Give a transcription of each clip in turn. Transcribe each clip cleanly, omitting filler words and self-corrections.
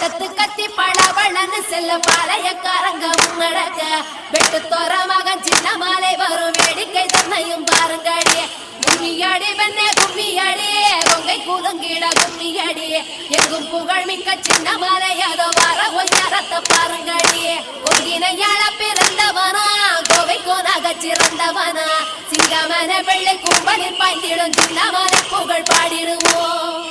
கத்து கத்தி பழவளன்னு செல்ல பாளையக்காரங்க முன்னடக்க வெட்டு தோற மகன் சின்ன மாலை வரும் வேடிக்கை தன்னையும் பாருங்கடி கும்மியடி வெண்ணே கும்மியடி கொங்கை கூதங்கிட கும்மியடி எங்கும் புகழ் மிக்க சின்ன மாலை அதோ வர ஒய்யாரத்தை பாருங்கடி கொங்கினையாள பிறந்தவனா கோவை கோனாக சிறந்தவனா சிங்கமன வெள்ளை கும்பலில் பாய்ந்திடும் சின்ன மாலை புகழ் பாடிடுவோம்.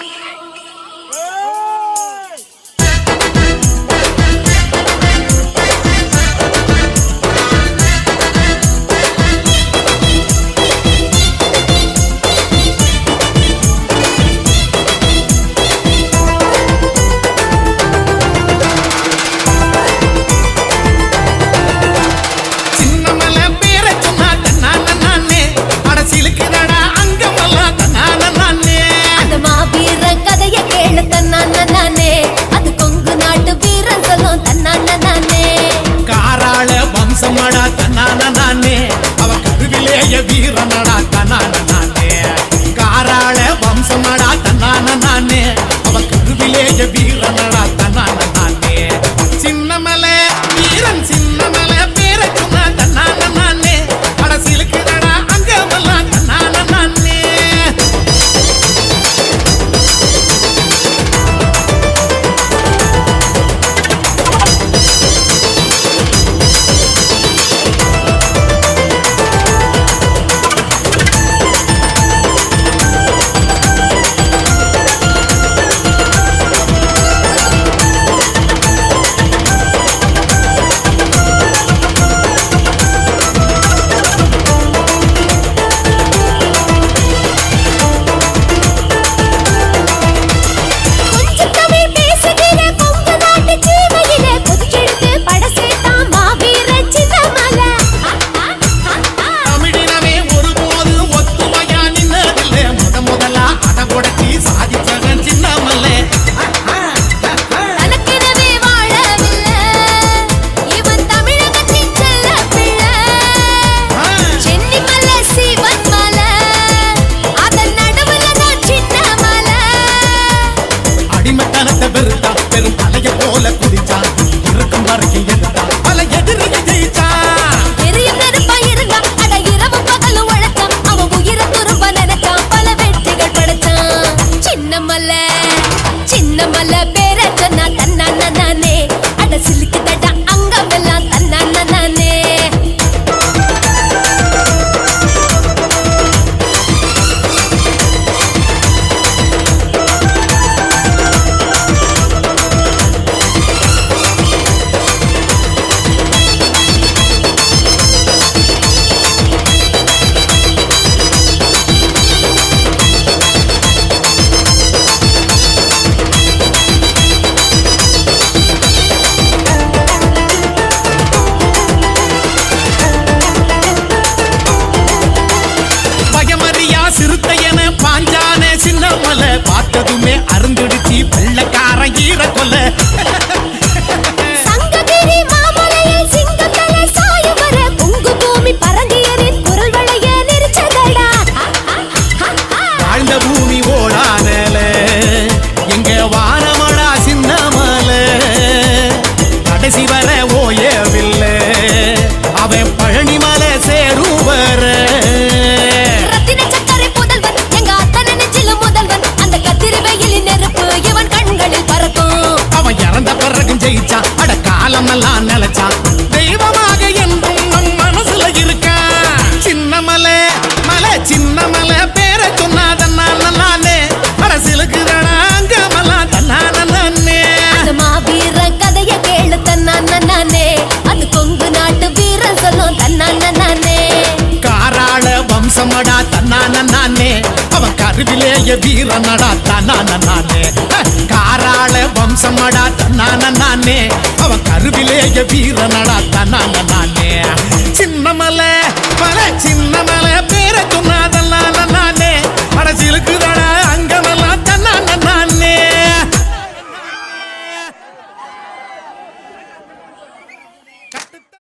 சமடா தன்னான நானே அவ கருவிலேய வீரனடா தன்னான நானே காராள வம்சமடா தன்னான நானே அவ கருவிலேய வீரனடா தன்னான நானே சின்னமலை வீரன் சின்னமலை பேரை சொன்ன தன்னான நானே கடைசிலுக்குடா அங்கமெல்லாம் தன்னான நானே. பார்த்ததுமே அருந்துடுச்சி வெள்ளக்காரன் ஈர கொல்ல சங்ககிரி மாமலையில் சிங்கத்தல சாயவர பொங்கு பூமி பரங்கியரின் குரல் வளைய நெரிச்சதடா வாழ்ந்த பூமி ஓடானல எங்க வானமடா சின்னமல கடைசி வர ஓயவில்லை அவன் பழனிமலை சேருவர ஜெயிச்சான் அட காலமெல்லாம் நிலைச்சான் தெய்வமாக என்றும் நம் மனசுல இருக்கா சின்னமலை மலை சின்னமலை பேரை சொன்னாதன்னால நானே அரசியலுக்கு அங்கமெல்லாம் தன்னான நானே மாவீர கதைய கேளு தன்னான நானே அது கொங்கு நாட்டு வீரன் சொல்லும் தன்னான நானே காராள வம்சமடா தன்னான நானே அவன் கருவிலேய வீரனடா தன்னான நானே காராள வம்சமடா தன்னான நானே அவன் கருவிலேய வீரனடா தன்னான நானே சின்னமலை